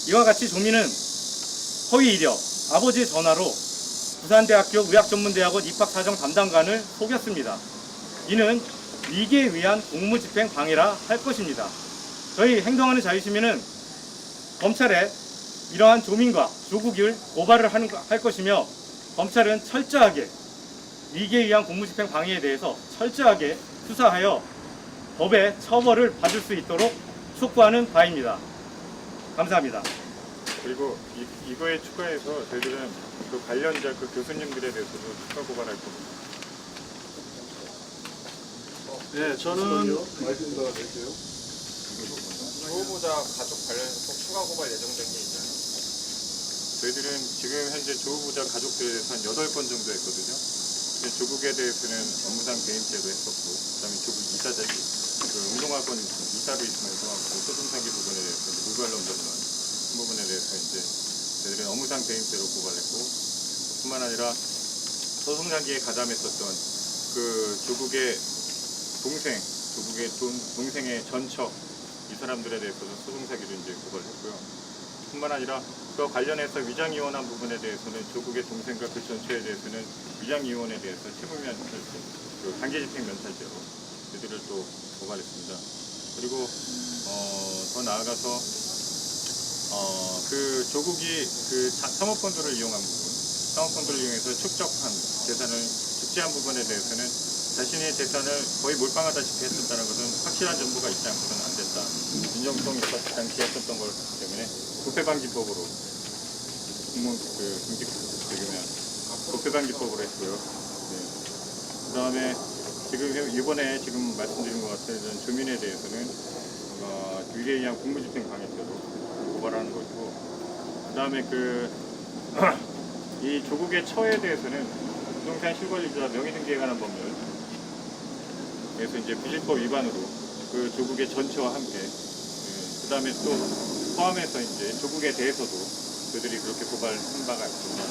이와 같이 조민은 허위 이력, 아버지의 전화로 부산대학교 의학전문대학원 입학사정 담당관을 속였습니다. 이는 위기에 의한 공무집행 방해라 할 것입니다. 저희 행동하는 자유시민은 검찰에 이러한 조민과 조국을 고발을 할 것이며, 검찰은 철저하게 위기에 의한 공무집행 방해에 대해서 철저하게 수사하여 법의 처벌을 받을 수 있도록 촉구하는 바입니다. 감사합니다. 그리고 이거에 추가해서 저희들은 그 관련자 그 교수님들에 대해서도 추가 고발할 겁니다. 네, 저는 조후보자 가족 관련해서 꼭 추가 고발 예정된 게 있나요? 저희들은 지금 현재 조후보자 가족들에 대해서 한 8건 정도 했거든요. 조국에 대해서는 업무상 배임죄도 했었고, 그다음에 조국 이사자리 그 운동화권 이사로 있으면서 소송사기 부분에 대해서 무관련 운전론 부분에 대해서 이제 저희들은 업무상 배임죄로 고발했고, 뿐만 아니라 소송사기에 가담했었던 그 조국의 동생, 조국의 동생의 전처 이 사람들에 대해서도 소송사기로 이제 고발했고요. 뿐만 아니라 그와 관련해서 위장이혼한 부분에 대해서는 조국의 동생과 그 전처에 대해서는 위장이혼에 대해서 체불면탈죄, 그 강제집행 면탈죄로 저희들을 또 고발했습니다. 그리고 더 나아가서 그 조국이 그 사모펀드를 이용한 부분, 사모펀드를 이용해서 축적한 재산을 축제한 부분에 대해서는 자신의 재산을 거의 몰빵하다시피 했었다는 것은 확실한 정보가 있지 않고서는 안 됐다. 윤정성 입법 당시에 했었던 걸 때문에 부패방지법으로 부패방지법으로 했고요. 네. 그 다음에 이번에 지금 말씀드린 것 같은 조민에 대해서는 위계에 의한 공무집행 방해죄로 고발하는 것이고, 그 다음에 이 조국의 처에 대해서는 부동산 실권리자 명의등기에 관한 법률 그래서 이제 부실법 위반으로 그 조국의 전처와 함께 그 다음에 또 포함해서 이제 조국에 대해서도 그들이 그렇게 고발한 바가 있습니다.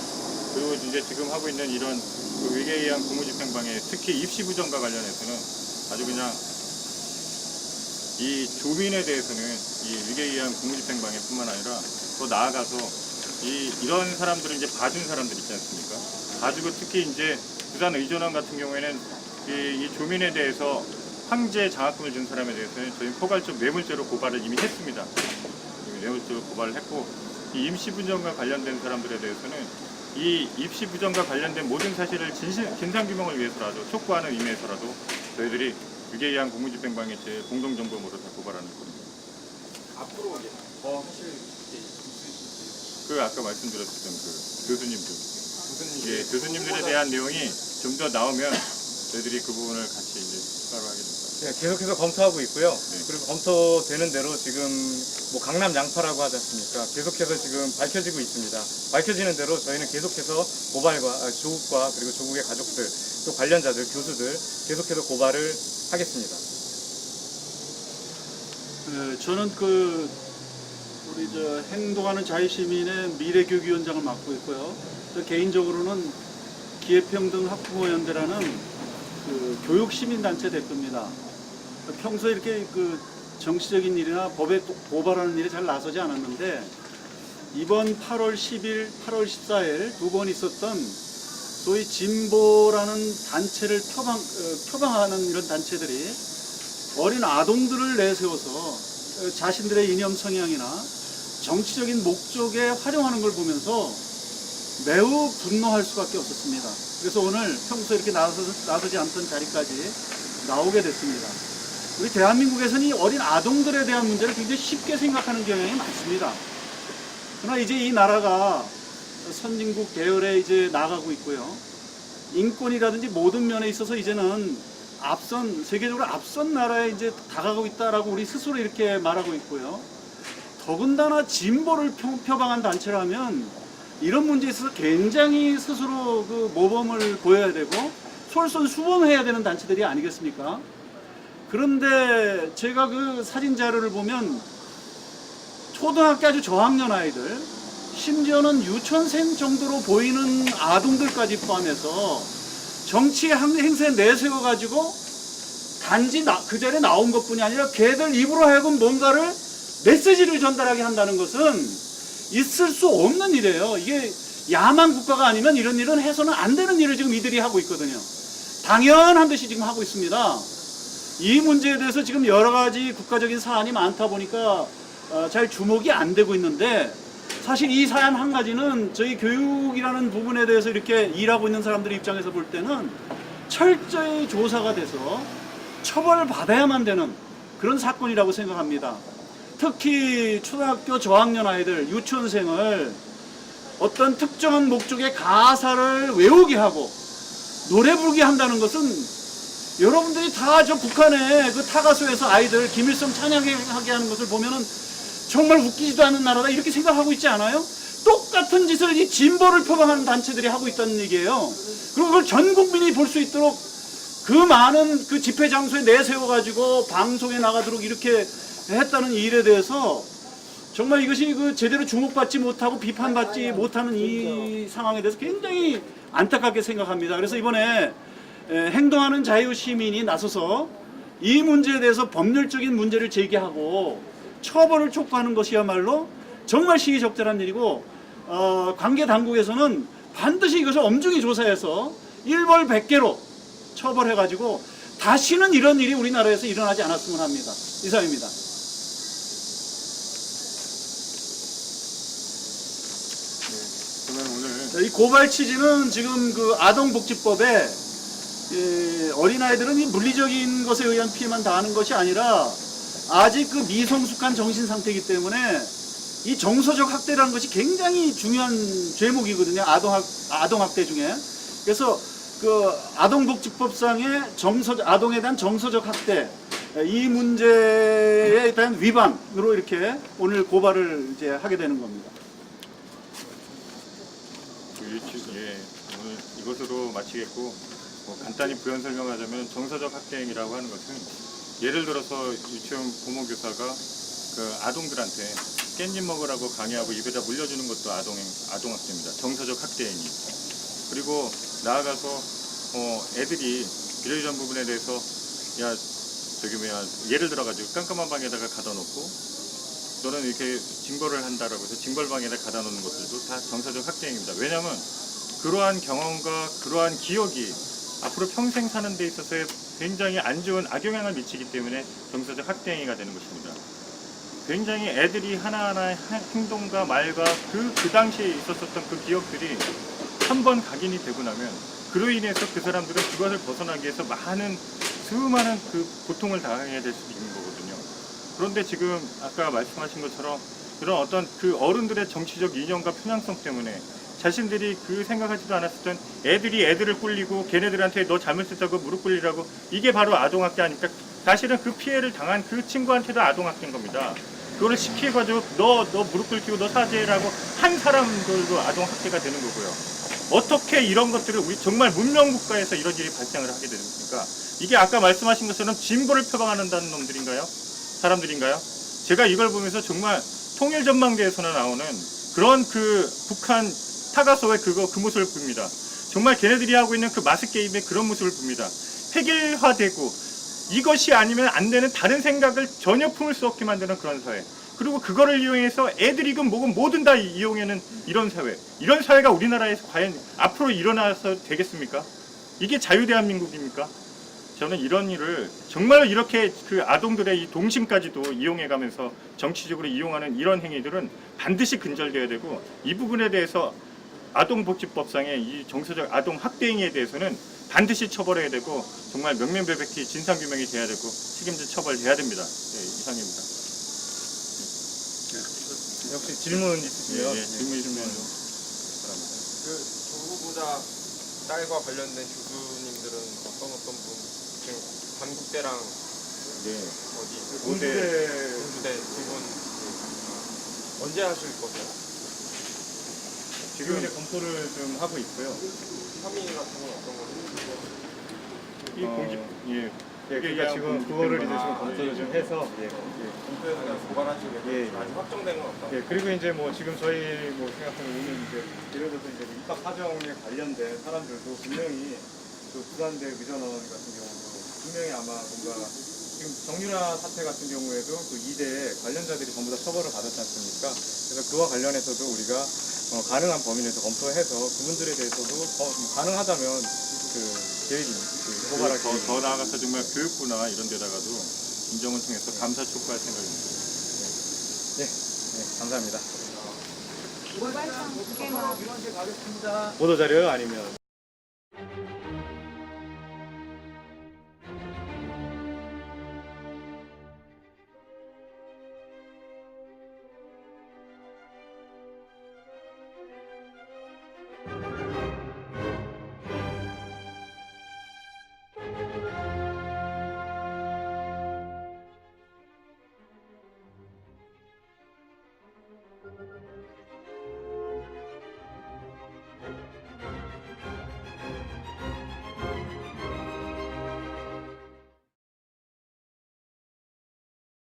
그리고 이제 지금 하고 있는 이런 그 위계에 의한 공무집행방해, 특히 입시 부정과 관련해서는 아주 그냥 이 조민에 대해서는 이 위계에 의한 공무집행방해뿐만 아니라 더 나아가서 이런 사람들을 이제 봐준 사람들 있지 않습니까? 봐주고 특히 이제 부산 의전원 같은 경우에는 이 조민에 대해서 황제 장학금을 준 사람에 대해서는 저희 포괄적 뇌물죄로 고발을 이미 했습니다. 뇌물죄로 고발을 했고, 이 임시부정과 관련된 사람들에 대해서는 이 입시부정과 관련된 모든 사실을 진상규명을 위해서라도 촉구하는 의미에서라도 저희들이 위계에 의한 공무집행방해죄 공동정범으로 다 고발하는 겁니다. 앞으로 더 하실 게 있으신가요? 아까 말씀드렸던 교수님들에 대한 내용이 좀 더 나오면 저희들이 그 부분을 같이 이제 추가로 하게 됩니다. 네, 계속해서 검토하고 있고요. 네. 그리고 검토되는 대로 지금 뭐 강남 양파라고 하지 않습니까? 계속해서 지금 밝혀지고 있습니다. 밝혀지는 대로 저희는 계속해서 조국과 그리고 조국의 가족들, 또 관련자들, 교수들 계속해서 고발을 하겠습니다. 저는 우리 행동하는 자유시민의 미래교육위원장을 맡고 있고요. 개인적으로는 기회평등 학부모연대라는 교육시민단체 대표입니다. 평소에 이렇게 정치적인 일이나 법에 고발하는 일에 잘 나서지 않았는데, 이번 8월 10일, 8월 14일 두 번 있었던 소위 진보라는 단체를 표방하는 이런 단체들이 어린 아동들을 내세워서 자신들의 이념 성향이나 정치적인 목적에 활용하는 걸 보면서 매우 분노할 수밖에 없었습니다. 그래서 오늘 평소에 이렇게 나서지 않던 자리까지 나오게 됐습니다. 우리 대한민국에서는 이 어린 아동들에 대한 문제를 굉장히 쉽게 생각하는 경향이 많습니다. 그러나 이제 이 나라가 선진국 계열에 이제 나가고 있고요. 인권이라든지 모든 면에 있어서 이제는 세계적으로 앞선 나라에 이제 다가가고 있다라고 우리 스스로 이렇게 말하고 있고요. 더군다나 진보를 표방한 단체라면 이런 문제에 있어서 굉장히 스스로 모범을 보여야 되고 솔선수범해야 되는 단체들이 아니겠습니까? 그런데 제가 사진 자료를 보면 초등학교 아주 저학년 아이들, 심지어는 유치원생 정도로 보이는 아동들까지 포함해서 정치 행세에 내세워가지고 단지 그 자리에 나온 것뿐이 아니라 걔들 입으로 하여금 뭔가를 메시지를 전달하게 한다는 것은 있을 수 없는 일이에요. 이게 야만 국가가 아니면 이런 일은 해서는 안 되는 일을 지금 이들이 하고 있거든요. 당연한 듯이 지금 하고 있습니다. 이 문제에 대해서 지금 여러 가지 국가적인 사안이 많다 보니까 잘 주목이 안 되고 있는데, 사실 이 사안 한 가지는 저희 교육이라는 부분에 대해서 이렇게 일하고 있는 사람들 입장에서 볼 때는 철저히 조사가 돼서 처벌받아야만 되는 그런 사건이라고 생각합니다. 특히 초등학교 저학년 아이들, 유치원생을 어떤 특정한 목적의 가사를 외우게 하고 노래 부르게 한다는 것은, 여러분들이 다 저 북한의 그 타가소에서 아이들 김일성 찬양하게 하는 것을 보면은 정말 웃기지도 않은 나라다 이렇게 생각하고 있지 않아요? 똑같은 짓을 이 진보를 표방하는 단체들이 하고 있다는 얘기예요. 그리고 그걸 전 국민이 볼 수 있도록 그 많은 그 집회 장소에 내세워 가지고 방송에 나가도록 이렇게 했다는 일에 대해서 정말 이것이 그 제대로 주목받지 못하고 비판받지 못하는 이 상황에 대해서 굉장히 안타깝게 생각합니다. 그래서 이번에 행동하는 자유 시민이 나서서 이 문제에 대해서 법률적인 문제를 제기하고 처벌을 촉구하는 것이야말로 정말 시의적절한 일이고, 관계 당국에서는 반드시 이것을 엄중히 조사해서 일벌백계로 처벌해가지고 다시는 이런 일이 우리나라에서 일어나지 않았으면 합니다. 이상입니다. 그러면 오늘 이 고발 취지는 지금 그 아동복지법에 어린아이들은 이 물리적인 것에 의한 피해만 당하는 것이 아니라 아직 그 미성숙한 정신 상태이기 때문에 이 정서적 학대라는 것이 굉장히 중요한 죄목이거든요. 아동학대 중에. 그래서 그 아동복지법상의 아동에 대한 정서적 학대, 이 문제에 대한 위반으로 이렇게 오늘 고발을 이제 하게 되는 겁니다. 오늘 이것으로 마치겠고, 간단히 부연 설명하자면 정서적 학대 행위라고 하는 것은, 예를 들어서 유치원 부모교사가 그 아동들한테 깻잎 먹으라고 강요하고 입에다 물려주는 것도 아동학대입니다. 정서적 학대 행위. 그리고 나아가서 애들이 이러이러한 부분에 대해서 예를 들어가지고 깜깜한 방에다가 가둬 놓고 너는 이렇게 징벌을 한다라고 해서 징벌방에다 가둬 놓는 것들도 다 정서적 학대 행위입니다. 왜냐하면 그러한 경험과 그러한 기억이 앞으로 평생 사는 데 있어서의 굉장히 안 좋은 악영향을 미치기 때문에 정서적 학대 행위가 되는 것입니다. 굉장히 애들이 하나하나의 행동과 말과 그 당시에 있었던 그 기억들이 한번 각인이 되고 나면 그로 인해서 그 사람들은 그것을 벗어나기 위해서 수많은 그 고통을 당해야 될 수도 있는 거거든요. 그런데 지금 아까 말씀하신 것처럼 그런 어떤 그 어른들의 정치적 이념과 편향성 때문에 자신들이 그 생각하지도 않았었던 애들이 애들을 꿀리고 걔네들한테 너 잘못했다고 무릎 꿇리라고, 이게 바로 아동학대 아닙니까? 사실은 그 피해를 당한 그 친구한테도 아동학대인 겁니다. 그거를 시키해가지고 너 무릎 꿇기고 너 사죄라고 한 사람들도 아동학대가 되는 거고요. 어떻게 이런 것들을 우리 정말 문명국가에서 이런 일이 발생을 하게 됩니까? 이게 아까 말씀하신 것처럼 진보를 표방한다는 놈들인가요? 사람들인가요? 제가 이걸 보면서 정말 통일전망대에서나 나오는 그런 그 북한 타가소의 그 모습을 봅니다. 정말 걔네들이 하고 있는 그 마스게임의 그런 모습을 봅니다. 획일화되고 이것이 아니면 안 되는 다른 생각을 전혀 품을 수 없게 만드는 그런 사회. 그리고 그거를 이용해서 애들이건 뭐건 뭐든 다 이용하는 이런 사회. 이런 사회가 우리나라에서 과연 앞으로 일어나서 되겠습니까? 이게 자유대한민국입니까? 저는 이런 일을 정말 이렇게 그 아동들의 이 동심까지도 이용해가면서 정치적으로 이용하는 이런 행위들은 반드시 근절돼야 되고, 이 부분에 대해서 아동복지법상의 이 정서적 아동 학대 행위에 대해서는 반드시 처벌해야 되고, 정말 명명백백히 진상규명이 돼야 되고 책임자 처벌해야 됩니다. 이상입니다. 혹시 질문 있으세요? 질문 있으면 그 조국 부자 딸과 관련된 교수님들은 어떤 분 지금 관국대랑 어디 공주대 두 분 언제 하실 거세요? 지금 이제 검토를 좀 하고 있고요. 혐의 같은 건 어떤 거죠? 이 공직 그러니까 지금 그거를 이제 지금 검토를 좀 해서 공주에서 그냥 고발하시겠어요? 아직 확정된 건 없다고? 그리고 이제 뭐 지금 저희 뭐 생각하면 오늘 이제 예를 들어서 이제 입학 사정에 관련된 사람들도 분명히 그 부산대 의전원 같은 경우도 분명히 아마 뭔가 지금 정유라 사태 같은 경우에도 그 2대 관련자들이 전부 다 처벌을 받았지 않습니까? 그래서 그와 관련해서도 우리가 가능한 범위 내에서 검토해서 그분들에 대해서도 가능하다면 그 계획이 고발할 계획이 더 나아가서 정말 교육부나 이런 데다가도 인정을 통해서 감사 촉구할 생각입니다. 네, 감사합니다. 모발장 2개만. 보도 자료요 아니면